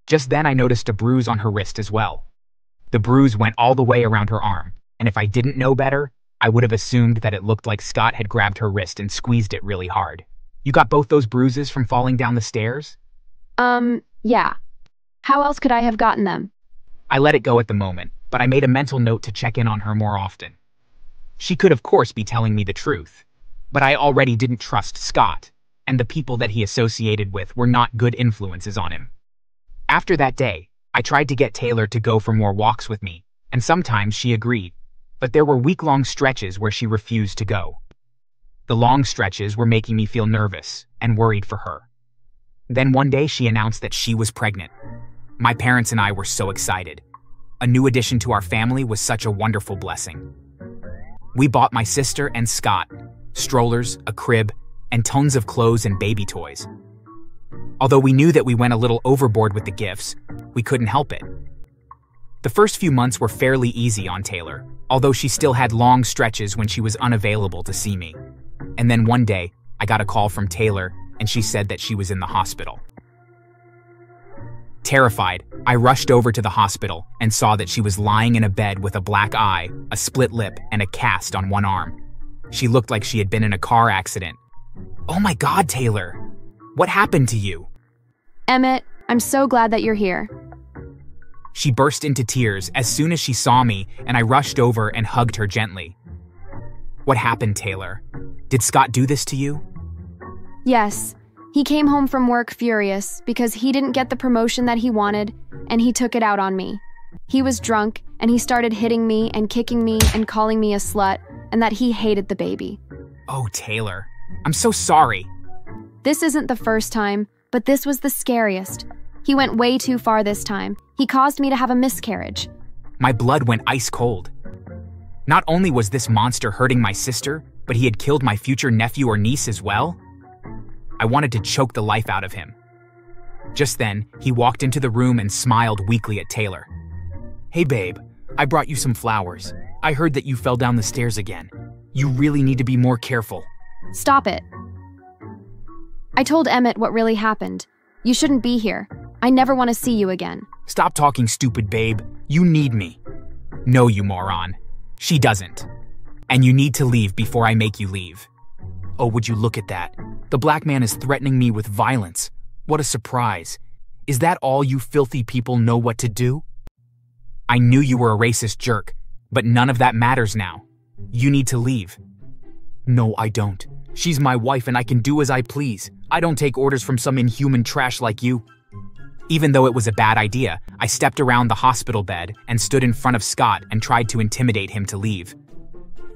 Just then I noticed a bruise on her wrist as well. The bruise went all the way around her arm, and if I didn't know better, I would have assumed that it looked like Scott had grabbed her wrist and squeezed it really hard. You got both those bruises from falling down the stairs? Yeah. How else could I have gotten them? I let it go at the moment, but I made a mental note to check in on her more often. She could of course be telling me the truth, but I already didn't trust Scott, and the people that he associated with were not good influences on him. After that day, I tried to get Taylor to go for more walks with me, and sometimes she agreed, but there were week-long stretches where she refused to go. The long stretches were making me feel nervous and worried for her. Then one day she announced that she was pregnant. My parents and I were so excited. A new addition to our family was such a wonderful blessing. We bought my sister and Scott strollers, a crib, and tons of clothes and baby toys. Although we knew that we went a little overboard with the gifts, we couldn't help it. The first few months were fairly easy on Taylor, although she still had long stretches when she was unavailable to see me. And then one day, I got a call from Taylor, and she said that she was in the hospital. Terrified, I rushed over to the hospital and saw that she was lying in a bed with a black eye, a split lip, and a cast on one arm. She looked like she had been in a car accident. Oh my God, Taylor! What happened to you? Emmett, I'm so glad that you're here. She burst into tears as soon as she saw me, and I rushed over and hugged her gently. What happened, Taylor? Did Scott do this to you? Yes. He came home from work furious because he didn't get the promotion that he wanted, and he took it out on me. He was drunk, and he started hitting me and kicking me and calling me a slut, and that he hated the baby. Oh, Taylor. I'm so sorry. This isn't the first time, but this was the scariest. He went way too far this time. He caused me to have a miscarriage. My blood went ice cold. Not only was this monster hurting my sister, but he had killed my future nephew or niece as well. I wanted to choke the life out of him. Just then, he walked into the room and smiled weakly at Taylor. "Hey babe, I brought you some flowers. I heard that you fell down the stairs again. You really need to be more careful." Stop it. I told Emmett what really happened. You shouldn't be here. I never want to see you again. "Stop talking stupid, babe. You need me." "No, you moron. She doesn't. And you need to leave before I make you leave." "Oh, would you look at that? The black man is threatening me with violence. What a surprise. Is that all you filthy people know what to do?" "I knew you were a racist jerk, but none of that matters now. You need to leave." "No, I don't. She's my wife and I can do as I please. I don't take orders from some inhuman trash like you." Even though it was a bad idea, I stepped around the hospital bed and stood in front of Scott and tried to intimidate him to leave.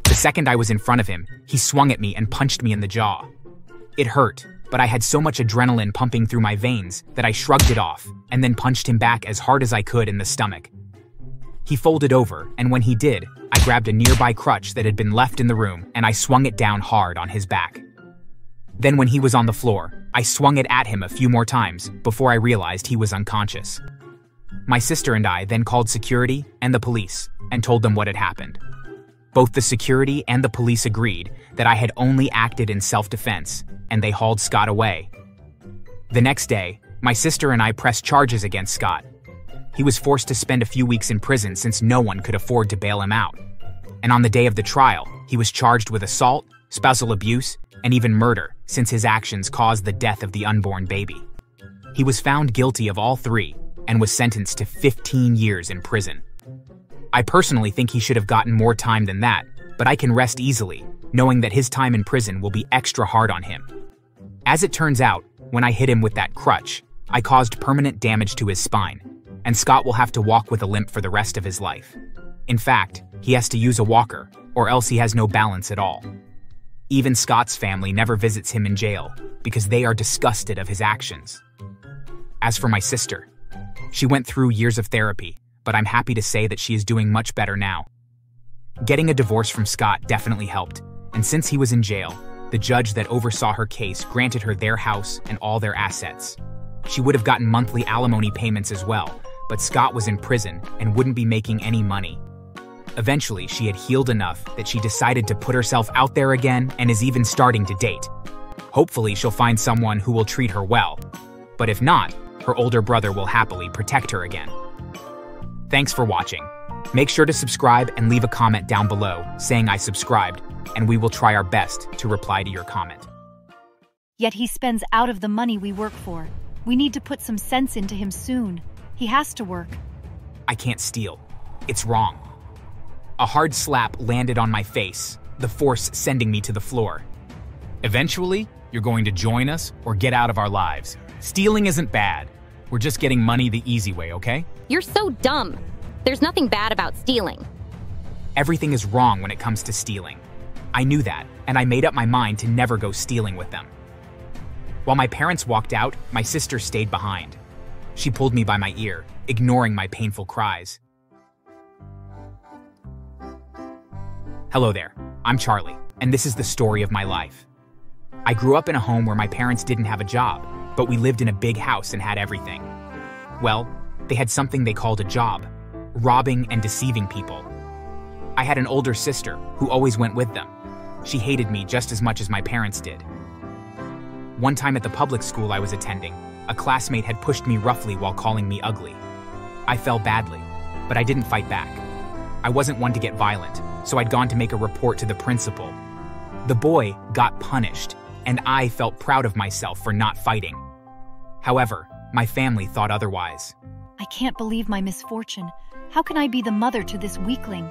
The second I was in front of him, he swung at me and punched me in the jaw. It hurt, but I had so much adrenaline pumping through my veins that I shrugged it off and then punched him back as hard as I could in the stomach. He folded over, and when he did, I grabbed a nearby crutch that had been left in the room and I swung it down hard on his back. Then when he was on the floor, I swung it at him a few more times before I realized he was unconscious. My sister and I then called security and the police and told them what had happened. Both the security and the police agreed that I had only acted in self-defense, and they hauled Scott away. The next day, my sister and I pressed charges against Scott. He was forced to spend a few weeks in prison since no one could afford to bail him out. And on the day of the trial, he was charged with assault, spousal abuse, and even murder, since his actions caused the death of the unborn baby. He was found guilty of all three and was sentenced to 15 years in prison. I personally think he should have gotten more time than that, but I can rest easily, knowing that his time in prison will be extra hard on him. As it turns out, when I hit him with that crutch, I caused permanent damage to his spine, and Scott will have to walk with a limp for the rest of his life. In fact, he has to use a walker, or else he has no balance at all. Even Scott's family never visits him in jail, because they are disgusted of his actions. As for my sister, she went through years of therapy, but I'm happy to say that she is doing much better now. Getting a divorce from Scott definitely helped, and since he was in jail, the judge that oversaw her case granted her their house and all their assets. She would have gotten monthly alimony payments as well, but Scott was in prison and wouldn't be making any money. Eventually, she had healed enough that she decided to put herself out there again and is even starting to date. Hopefully, she'll find someone who will treat her well, but if not, her older brother will happily protect her again. Thanks for watching. Make sure to subscribe and leave a comment down below saying I subscribed, and we will try our best to reply to your comment. Yet he spends out of the money we work for. We need to put some sense into him soon. He has to work. I can't steal. It's wrong. A hard slap landed on my face, the force sending me to the floor. Eventually, you're going to join us or get out of our lives. Stealing isn't bad. We're just getting money the easy way, okay? You're so dumb. There's nothing bad about stealing. Everything is wrong when it comes to stealing. I knew that, and I made up my mind to never go stealing with them. While my parents walked out, my sister stayed behind. She pulled me by my ear, ignoring my painful cries. Hello there, I'm Charlie, and this is the story of my life. I grew up in a home where my parents didn't have a job, but we lived in a big house and had everything. Well, they had something they called a job, robbing and deceiving people. I had an older sister who always went with them. She hated me just as much as my parents did. One time at the public school I was attending, a classmate had pushed me roughly while calling me ugly. I fell badly, but I didn't fight back. I wasn't one to get violent, so I'd gone to make a report to the principal. The boy got punished, and I felt proud of myself for not fighting. However, my family thought otherwise. I can't believe my misfortune. How can I be the mother to this weakling?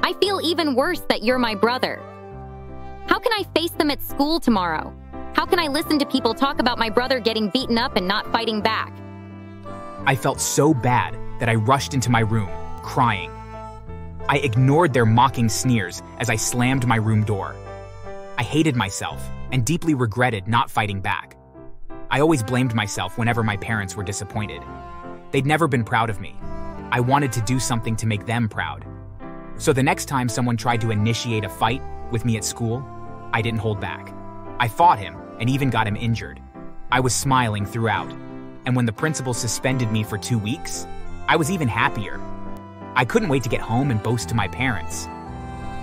I feel even worse that you're my brother. How can I face them at school tomorrow? How can I listen to people talk about my brother getting beaten up and not fighting back? I felt so bad that I rushed into my room, crying. I ignored their mocking sneers as I slammed my room door. I hated myself and deeply regretted not fighting back. I always blamed myself whenever my parents were disappointed. They'd never been proud of me. I wanted to do something to make them proud. So the next time someone tried to initiate a fight with me at school, I didn't hold back. I fought him and even got him injured. I was smiling throughout, and when the principal suspended me for 2 weeks, I was even happier. I couldn't wait to get home and boast to my parents.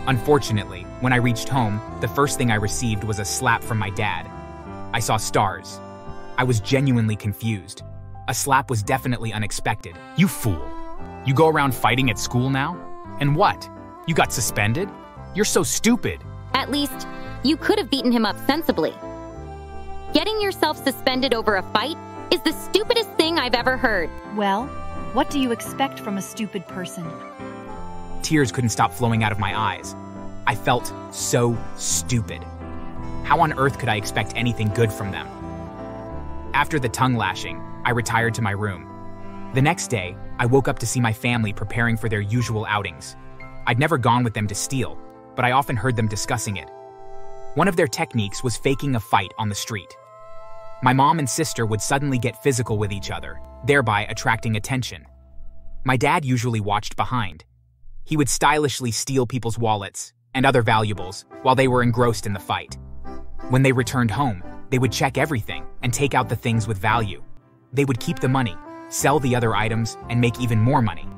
Unfortunately, when I reached home, the first thing I received was a slap from my dad. I saw stars. I was genuinely confused. A slap was definitely unexpected. You fool. You go around fighting at school now? And what? You got suspended? You're so stupid. At least, you could have beaten him up sensibly. Getting yourself suspended over a fight is the stupidest thing I've ever heard. Well, what do you expect from a stupid person? Tears couldn't stop flowing out of my eyes. I felt so stupid. How on earth could I expect anything good from them? After the tongue lashing, I retired to my room. The next day, I woke up to see my family preparing for their usual outings. I'd never gone with them to steal, but I often heard them discussing it. One of their techniques was faking a fight on the street. My mom and sister would suddenly get physical with each other, thereby attracting attention. My dad usually watched behind. He would stylishly steal people's wallets and other valuables while they were engrossed in the fight. When they returned home, they would check everything and take out the things with value. They would keep the money, sell the other items, and make even more money.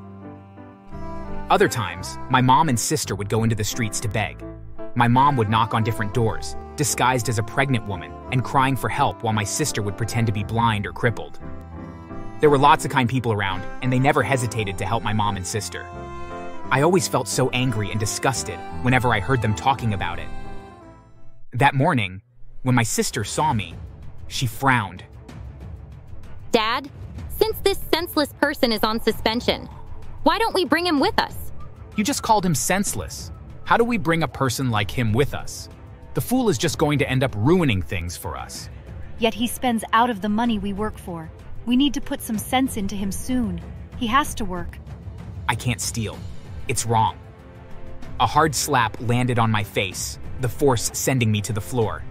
Other times, my mom and sister would go into the streets to beg. My mom would knock on different doors, disguised as a pregnant woman, and crying for help while my sister would pretend to be blind or crippled. There were lots of kind people around, and they never hesitated to help my mom and sister. I always felt so angry and disgusted whenever I heard them talking about it. That morning, when my sister saw me, she frowned. Dad, since this senseless person is on suspension, why don't we bring him with us? You just called him senseless. How do we bring a person like him with us? The fool is just going to end up ruining things for us. Yet he spends out of the money we work for. We need to put some sense into him soon. He has to work. I can't steal. It's wrong. A hard slap landed on my face, the force sending me to the floor.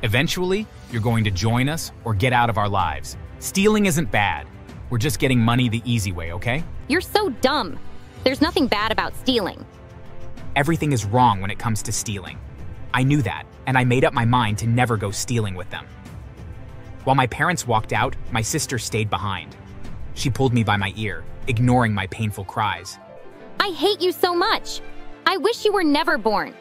Eventually, you're going to join us or get out of our lives. Stealing isn't bad. We're just getting money the easy way, okay? You're so dumb. There's nothing bad about stealing. Everything is wrong when it comes to stealing. I knew that, and I made up my mind to never go stealing with them. While my parents walked out, my sister stayed behind. She pulled me by my ear, ignoring my painful cries. I hate you so much. I wish you were never born.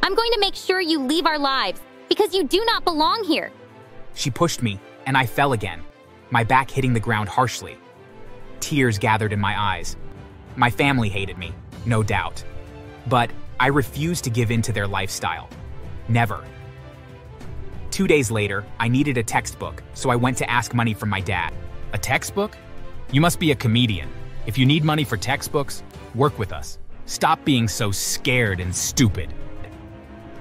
I'm going to make sure you leave our lives because you do not belong here. She pushed me, and I fell again, my back hitting the ground harshly. Tears gathered in my eyes. My family hated me, no doubt. But I refused to give in to their lifestyle. Never. 2 days later, I needed a textbook, so I went to ask money from my dad. A textbook? You must be a comedian. If you need money for textbooks, work with us. Stop being so scared and stupid.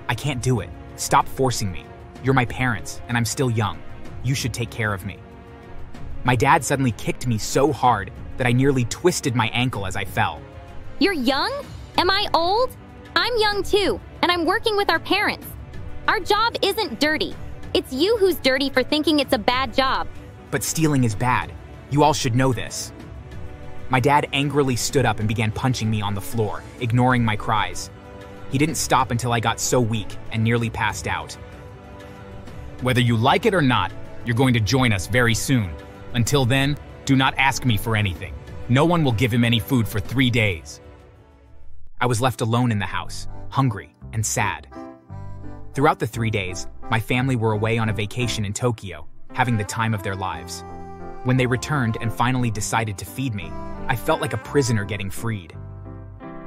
I can't do it. Stop forcing me. You're my parents, and I'm still young. You should take care of me. My dad suddenly kicked me so hard that I nearly twisted my ankle as I fell. You're young? Am I old? I'm young too, and I'm working with our parents. Our job isn't dirty. It's you who's dirty for thinking it's a bad job. But stealing is bad. You all should know this. My dad angrily stood up and began punching me on the floor, ignoring my cries. He didn't stop until I got so weak and nearly passed out. Whether you like it or not, you're going to join us very soon. Until then, do not ask me for anything. No one will give him any food for 3 days. I was left alone in the house, hungry and sad. Throughout the 3 days, my family were away on a vacation in Tokyo, having the time of their lives. When they returned and finally decided to feed me, I felt like a prisoner getting freed.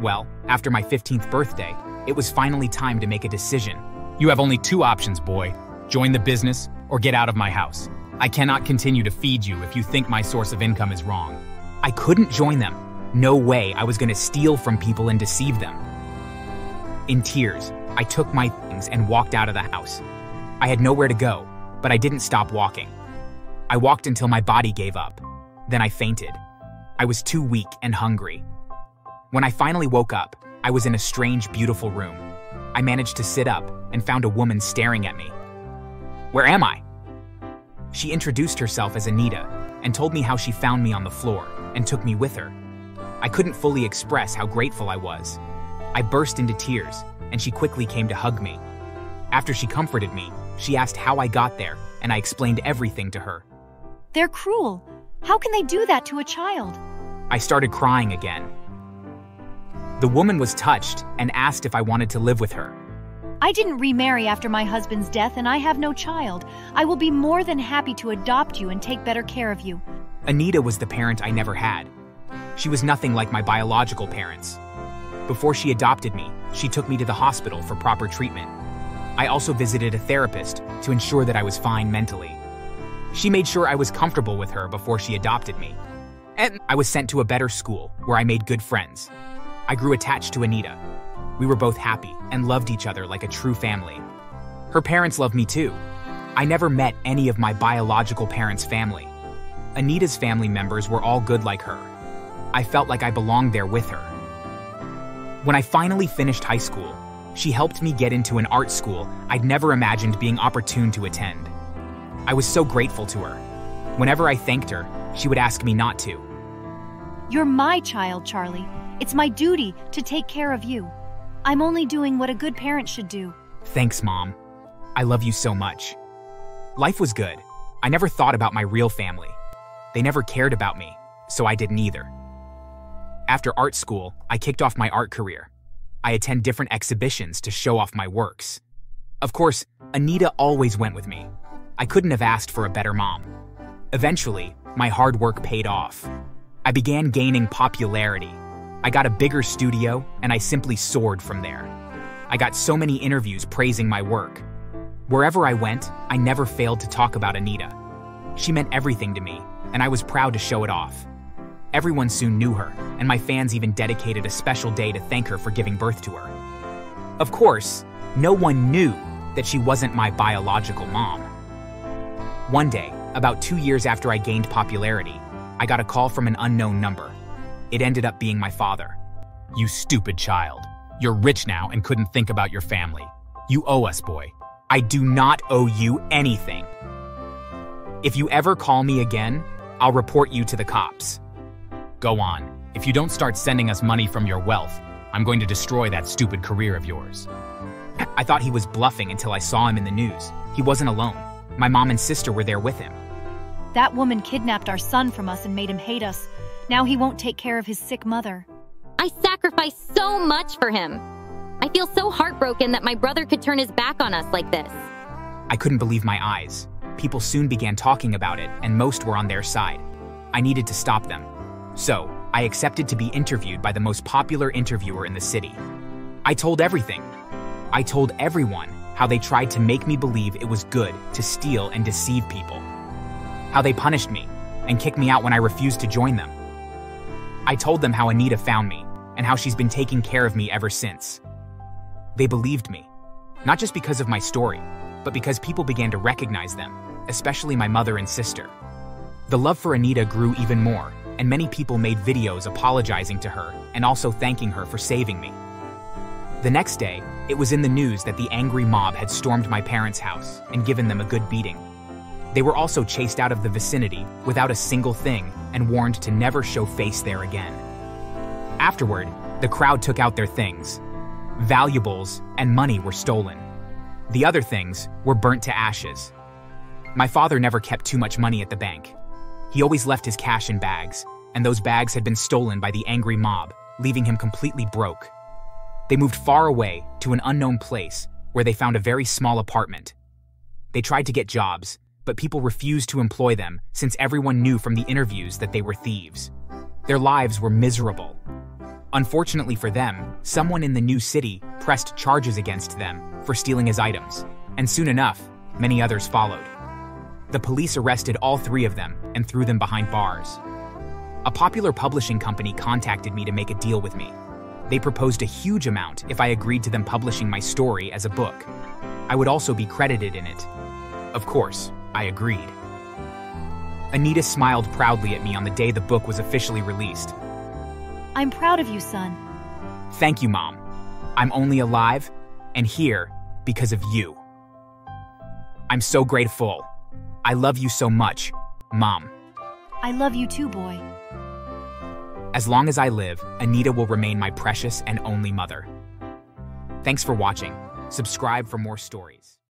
Well, after my 15th birthday, it was finally time to make a decision. You have only 2 options, boy. Join the business or get out of my house. I cannot continue to feed you if you think my source of income is wrong. I couldn't join them. No way I was going to steal from people and deceive them. In tears, I took my things and walked out of the house. I had nowhere to go, but I didn't stop walking. I walked until my body gave up. Then I fainted. I was too weak and hungry. When I finally woke up, I was in a strange, beautiful room. I managed to sit up and found a woman staring at me. "Where am I?" She introduced herself as Anita and told me how she found me on the floor and took me with her. I couldn't fully express how grateful I was. I burst into tears, and she quickly came to hug me. After she comforted me, she asked how I got there, and I explained everything to her. They're cruel. How can they do that to a child? I started crying again. The woman was touched and asked if I wanted to live with her. I didn't remarry after my husband's death and I have no child. I will be more than happy to adopt you and take better care of you. Anita was the parent I never had. She was nothing like my biological parents. Before she adopted me, she took me to the hospital for proper treatment. I also visited a therapist to ensure that I was fine mentally. She made sure I was comfortable with her before she adopted me. And I was sent to a better school where I made good friends. I grew attached to Anita. We were both happy and loved each other like a true family. Her parents loved me too. I never met any of my biological parents' family. Anita's family members were all good like her. I felt like I belonged there with her. When I finally finished high school, she helped me get into an art school I'd never imagined being opportune to attend. I was so grateful to her. Whenever I thanked her, she would ask me not to. You're my child, Charlie. It's my duty to take care of you. I'm only doing what a good parent should do. Thanks, Mom. I love you so much. Life was good. I never thought about my real family. They never cared about me, so I didn't either. After art school, I kicked off my art career. I attend different exhibitions to show off my works. Of course, Anita always went with me. I couldn't have asked for a better mom. Eventually, my hard work paid off. I began gaining popularity. I got a bigger studio, and I simply soared from there. I got so many interviews praising my work. Wherever I went, I never failed to talk about Anita. She meant everything to me, and I was proud to show it off. Everyone soon knew her, and my fans even dedicated a special day to thank her for giving birth to her. Of course, no one knew that she wasn't my biological mom. One day, about 2 years after I gained popularity, I got a call from an unknown number. It ended up being my father. "You stupid child. You're rich now and couldn't think about your family. You owe us, boy." "I do not owe you anything. If you ever call me again, I'll report you to the cops." "Go on. If you don't start sending us money from your wealth, I'm going to destroy that stupid career of yours." I thought he was bluffing until I saw him in the news. He wasn't alone. My mom and sister were there with him. That woman kidnapped our son from us and made him hate us. Now he won't take care of his sick mother. I sacrificed so much for him. I feel so heartbroken that my brother could turn his back on us like this. I couldn't believe my eyes. People soon began talking about it, and most were on their side. I needed to stop them. So, I accepted to be interviewed by the most popular interviewer in the city. I told everything. I told everyone how they tried to make me believe it was good to steal and deceive people. How they punished me and kicked me out when I refused to join them. I told them how Anita found me and how she's been taking care of me ever since. They believed me, not just because of my story, but because people began to recognize them, especially my mother and sister. The love for Anita grew even more, and many people made videos apologizing to her and also thanking her for saving me. The next day, it was in the news that the angry mob had stormed my parents' house and given them a good beating. They were also chased out of the vicinity without a single thing and warned to never show face there again. Afterward, the crowd took out their things. Valuables and money were stolen. The other things were burnt to ashes. My father never kept too much money at the bank. He always left his cash in bags, and those bags had been stolen by the angry mob, leaving him completely broke. They moved far away to an unknown place where they found a very small apartment. They tried to get jobs, but people refused to employ them since everyone knew from the interviews that they were thieves. Their lives were miserable. Unfortunately for them, someone in the new city pressed charges against them for stealing his items, and soon enough, many others followed. The police arrested all 3 of them and threw them behind bars. A popular publishing company contacted me to make a deal with me. They proposed a huge amount if I agreed to them publishing my story as a book. I would also be credited in it. Of course, I agreed. Anita smiled proudly at me on the day the book was officially released. I'm proud of you, son. Thank you, Mom. I'm only alive And here, because of you. I'm so grateful. I love you so much, Mom. I love you too, boy. As long as I live, Anita will remain my precious and only mother. Thanks for watching. Subscribe for more stories.